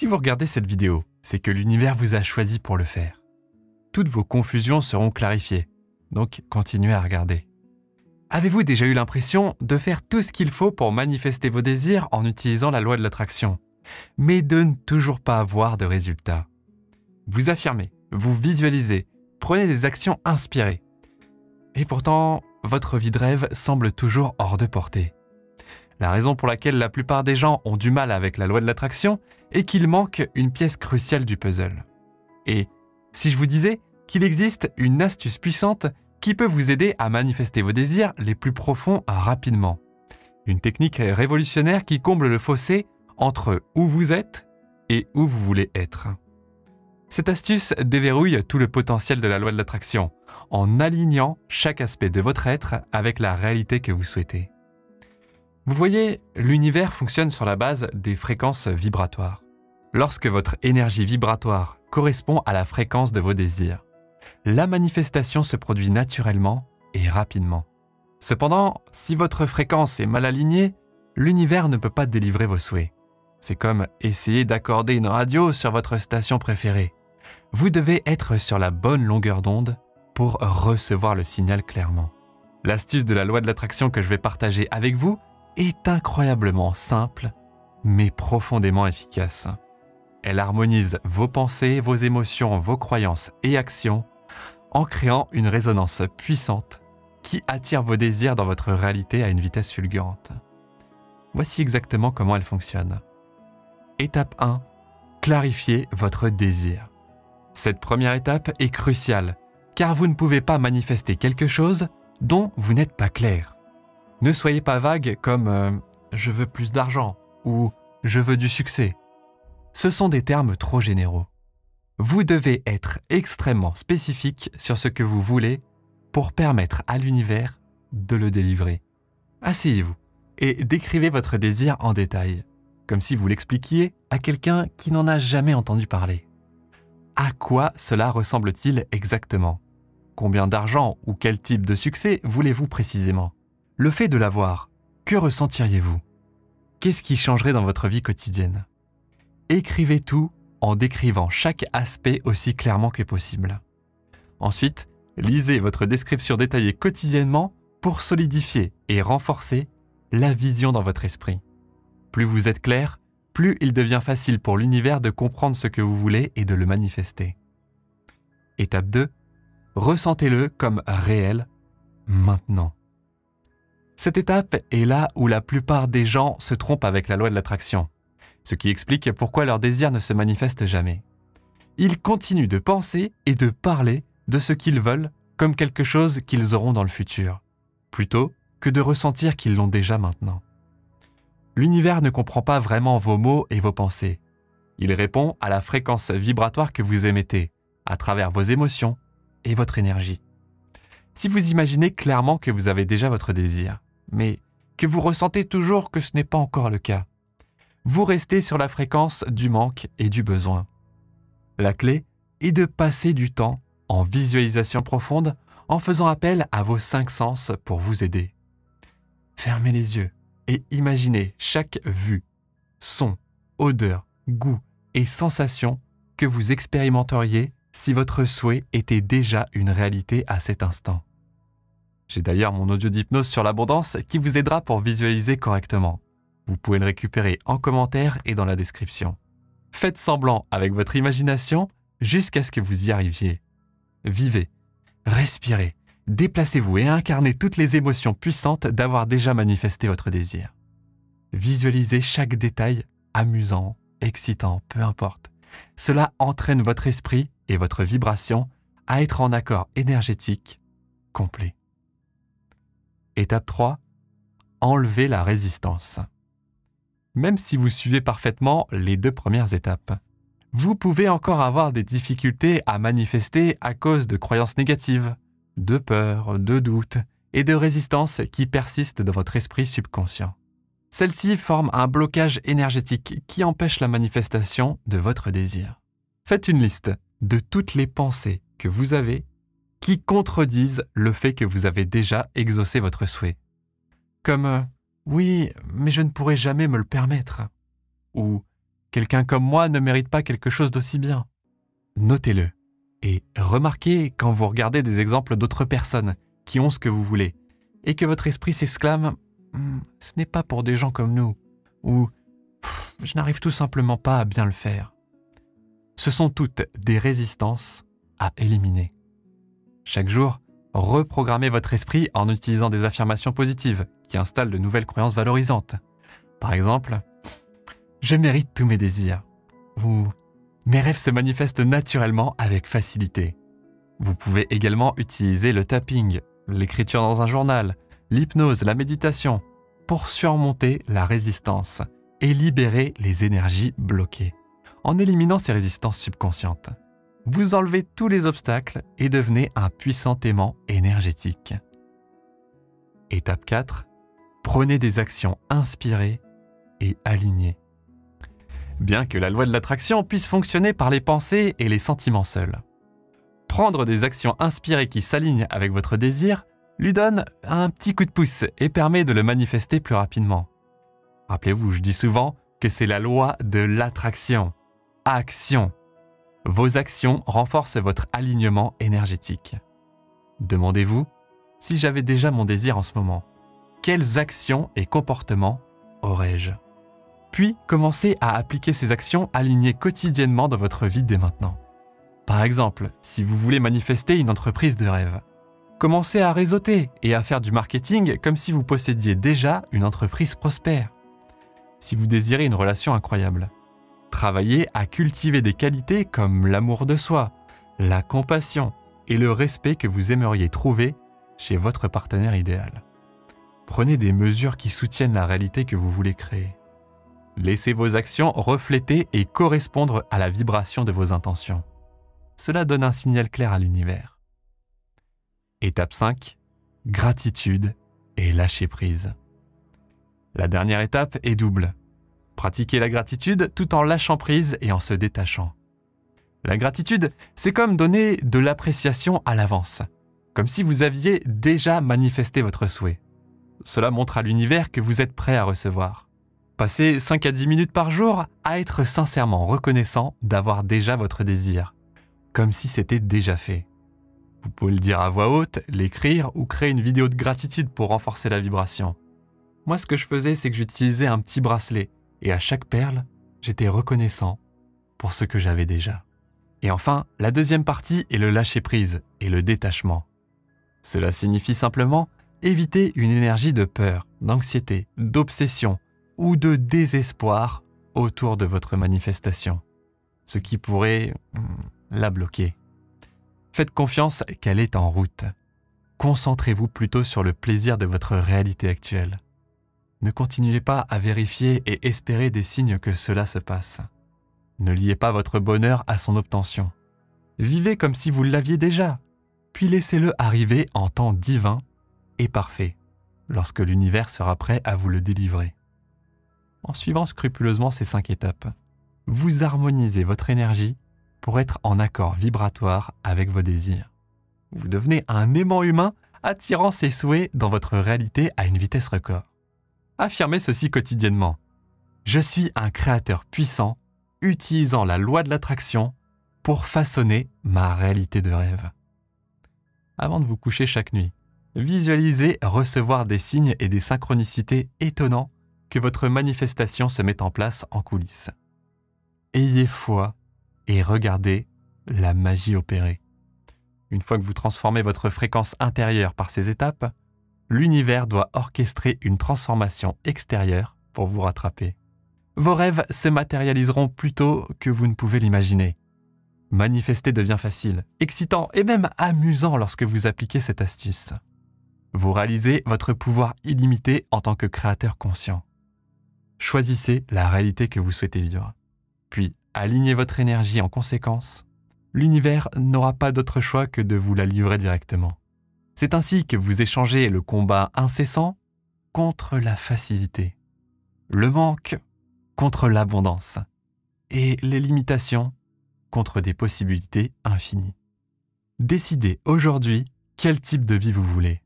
Si vous regardez cette vidéo, c'est que l'univers vous a choisi pour le faire. Toutes vos confusions seront clarifiées, donc continuez à regarder. Avez-vous déjà eu l'impression de faire tout ce qu'il faut pour manifester vos désirs en utilisant la loi de l'attraction, mais de ne toujours pas avoir de résultats? Vous affirmez, vous visualisez, prenez des actions inspirées. Et pourtant, votre vie de rêve semble toujours hors de portée. La raison pour laquelle la plupart des gens ont du mal avec la loi de l'attraction est qu'il manque une pièce cruciale du puzzle. Et si je vous disais qu'il existe une astuce puissante qui peut vous aider à manifester vos désirs les plus profonds rapidement. Une technique révolutionnaire qui comble le fossé entre où vous êtes et où vous voulez être. Cette astuce déverrouille tout le potentiel de la loi de l'attraction en alignant chaque aspect de votre être avec la réalité que vous souhaitez. Vous voyez, l'univers fonctionne sur la base des fréquences vibratoires. Lorsque votre énergie vibratoire correspond à la fréquence de vos désirs, la manifestation se produit naturellement et rapidement. Cependant, si votre fréquence est mal alignée, l'univers ne peut pas délivrer vos souhaits. C'est comme essayer d'accorder une radio sur votre station préférée. Vous devez être sur la bonne longueur d'onde pour recevoir le signal clairement. L'astuce de la loi de l'attraction que je vais partager avec vous est incroyablement simple, mais profondément efficace. Elle harmonise vos pensées, vos émotions, vos croyances et actions en créant une résonance puissante qui attire vos désirs dans votre réalité à une vitesse fulgurante. Voici exactement comment elle fonctionne. Étape 1. Clarifiez votre désir. Cette première étape est cruciale, car vous ne pouvez pas manifester quelque chose dont vous n'êtes pas clair. Ne soyez pas vague comme « je veux plus d'argent » ou « je veux du succès ». Ce sont des termes trop généraux. Vous devez être extrêmement spécifique sur ce que vous voulez pour permettre à l'univers de le délivrer. Asseyez-vous et décrivez votre désir en détail, comme si vous l'expliquiez à quelqu'un qui n'en a jamais entendu parler. À quoi cela ressemble-t-il exactement? Combien d'argent ou quel type de succès voulez-vous précisément? Le fait de l'avoir, que ressentiriez-vous? Qu'est-ce qui changerait dans votre vie quotidienne? Écrivez tout en décrivant chaque aspect aussi clairement que possible. Ensuite, lisez votre description détaillée quotidiennement pour solidifier et renforcer la vision dans votre esprit. Plus vous êtes clair, plus il devient facile pour l'univers de comprendre ce que vous voulez et de le manifester. Étape 2. Ressentez-le comme réel, maintenant. Cette étape est là où la plupart des gens se trompent avec la loi de l'attraction, ce qui explique pourquoi leur désir ne se manifeste jamais. Ils continuent de penser et de parler de ce qu'ils veulent comme quelque chose qu'ils auront dans le futur, plutôt que de ressentir qu'ils l'ont déjà maintenant. L'univers ne comprend pas vraiment vos mots et vos pensées. Il répond à la fréquence vibratoire que vous émettez, à travers vos émotions et votre énergie. Si vous imaginez clairement que vous avez déjà votre désir, mais que vous ressentez toujours que ce n'est pas encore le cas, vous restez sur la fréquence du manque et du besoin. La clé est de passer du temps en visualisation profonde en faisant appel à vos 5 sens pour vous aider. Fermez les yeux et imaginez chaque vue, son, odeur, goût et sensation que vous expérimenteriez si votre souhait était déjà une réalité à cet instant. J'ai d'ailleurs mon audio d'hypnose sur l'abondance qui vous aidera pour visualiser correctement. Vous pouvez le récupérer en commentaire et dans la description. Faites semblant avec votre imagination jusqu'à ce que vous y arriviez. Vivez, respirez, déplacez-vous et incarnez toutes les émotions puissantes d'avoir déjà manifesté votre désir. Visualisez chaque détail amusant, excitant, peu importe. Cela entraîne votre esprit et votre vibration à être en accord énergétique complet. Étape 3. Enlevez la résistance. Même si vous suivez parfaitement les 2 premières étapes, vous pouvez encore avoir des difficultés à manifester à cause de croyances négatives, de peur, de doutes et de résistance qui persistent dans votre esprit subconscient. Celles-ci forment un blocage énergétique qui empêche la manifestation de votre désir. Faites une liste de toutes les pensées que vous avez qui contredisent le fait que vous avez déjà exaucé votre souhait. Comme « oui, mais je ne pourrai jamais me le permettre » ou Quelqu'un comme moi ne mérite pas quelque chose d'aussi bien. Notez-le et remarquez quand vous regardez des exemples d'autres personnes qui ont ce que vous voulez et que votre esprit s'exclame « ce n'est pas pour des gens comme nous » ou « je n'arrive tout simplement pas à bien le faire ». Ce sont toutes des résistances à éliminer. Chaque jour, reprogrammez votre esprit en utilisant des affirmations positives qui installent de nouvelles croyances valorisantes. Par exemple, « je mérite tous mes désirs » ou « mes rêves se manifestent naturellement avec facilité ». Vous pouvez également utiliser le tapping, l'écriture dans un journal, l'hypnose, la méditation pour surmonter la résistance et libérer les énergies bloquées. En éliminant ces résistances subconscientes, vous enlevez tous les obstacles et devenez un puissant aimant énergétique. Étape 4. Prenez des actions inspirées et alignées. Bien que la loi de l'attraction puisse fonctionner par les pensées et les sentiments seuls, prendre des actions inspirées qui s'alignent avec votre désir lui donne un petit coup de pouce et permet de le manifester plus rapidement. Rappelez-vous, je dis souvent que c'est la loi de l'attraction. Action. Vos actions renforcent votre alignement énergétique. Demandez-vous, si j'avais déjà mon désir en ce moment, quelles actions et comportements aurais-je ? Puis, commencez à appliquer ces actions alignées quotidiennement dans votre vie dès maintenant. Par exemple, si vous voulez manifester une entreprise de rêve, commencez à réseauter et à faire du marketing comme si vous possédiez déjà une entreprise prospère. Si vous désirez une relation incroyable, travaillez à cultiver des qualités comme l'amour de soi, la compassion et le respect que vous aimeriez trouver chez votre partenaire idéal. Prenez des mesures qui soutiennent la réalité que vous voulez créer. Laissez vos actions refléter et correspondre à la vibration de vos intentions. Cela donne un signal clair à l'univers. Étape 5. Gratitude et lâcher prise. La dernière étape est double. Pratiquez la gratitude tout en lâchant prise et en se détachant. La gratitude, c'est comme donner de l'appréciation à l'avance, comme si vous aviez déjà manifesté votre souhait. Cela montre à l'univers que vous êtes prêt à recevoir. Passez 5 à 10 minutes par jour à être sincèrement reconnaissant d'avoir déjà votre désir, comme si c'était déjà fait. Vous pouvez le dire à voix haute, l'écrire ou créer une vidéo de gratitude pour renforcer la vibration. Moi, ce que je faisais, c'est que j'utilisais un petit bracelet et à chaque perle, j'étais reconnaissant pour ce que j'avais déjà. Et enfin, la deuxième partie est le lâcher-prise et le détachement. Cela signifie simplement éviter une énergie de peur, d'anxiété, d'obsession ou de désespoir autour de votre manifestation, ce qui pourrait la bloquer. Faites confiance qu'elle est en route. Concentrez-vous plutôt sur le plaisir de votre réalité actuelle. Ne continuez pas à vérifier et espérer des signes que cela se passe. Ne liez pas votre bonheur à son obtention. Vivez comme si vous l'aviez déjà, puis laissez-le arriver en temps divin et parfait, lorsque l'univers sera prêt à vous le délivrer. En suivant scrupuleusement ces 5 étapes, vous harmonisez votre énergie pour être en accord vibratoire avec vos désirs. Vous devenez un aimant humain attirant ses souhaits dans votre réalité à une vitesse record. Affirmez ceci quotidiennement. Je suis un créateur puissant utilisant la loi de l'attraction pour façonner ma réalité de rêve. Avant de vous coucher chaque nuit, visualisez recevoir des signes et des synchronicités étonnants que votre manifestation se met en place en coulisses. Ayez foi et regardez la magie opérer. Une fois que vous transformez votre fréquence intérieure par ces étapes, l'univers doit orchestrer une transformation extérieure pour vous rattraper. Vos rêves se matérialiseront plus tôt que vous ne pouvez l'imaginer. Manifester devient facile, excitant et même amusant lorsque vous appliquez cette astuce. Vous réalisez votre pouvoir illimité en tant que créateur conscient. Choisissez la réalité que vous souhaitez vivre. Puis, alignez votre énergie en conséquence. L'univers n'aura pas d'autre choix que de vous la livrer directement. C'est ainsi que vous échangez le combat incessant contre la facilité, le manque contre l'abondance et les limitations contre des possibilités infinies. Décidez aujourd'hui quel type de vie vous voulez,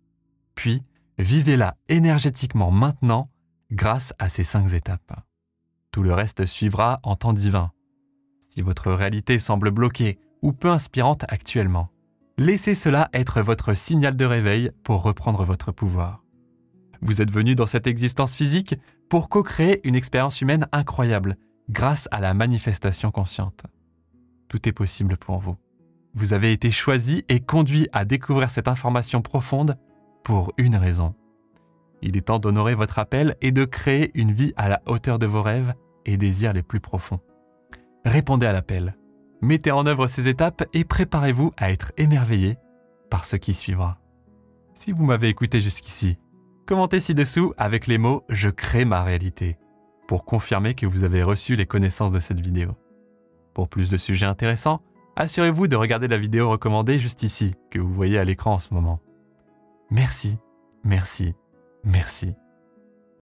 puis vivez-la énergétiquement maintenant grâce à ces 5 étapes. Tout le reste suivra en temps divin. Si votre réalité semble bloquée ou peu inspirante actuellement, laissez cela être votre signal de réveil pour reprendre votre pouvoir. Vous êtes venu dans cette existence physique pour co-créer une expérience humaine incroyable grâce à la manifestation consciente. Tout est possible pour vous. Vous avez été choisi et conduit à découvrir cette information profonde pour une raison. Il est temps d'honorer votre appel et de créer une vie à la hauteur de vos rêves et désirs les plus profonds. Répondez à l'appel, mettez en œuvre ces étapes et préparez-vous à être émerveillé par ce qui suivra. Si vous m'avez écouté jusqu'ici, commentez ci-dessous avec les mots « Je crée ma réalité » pour confirmer que vous avez reçu les connaissances de cette vidéo. Pour plus de sujets intéressants, assurez-vous de regarder la vidéo recommandée juste ici, que vous voyez à l'écran en ce moment. Merci, merci, merci.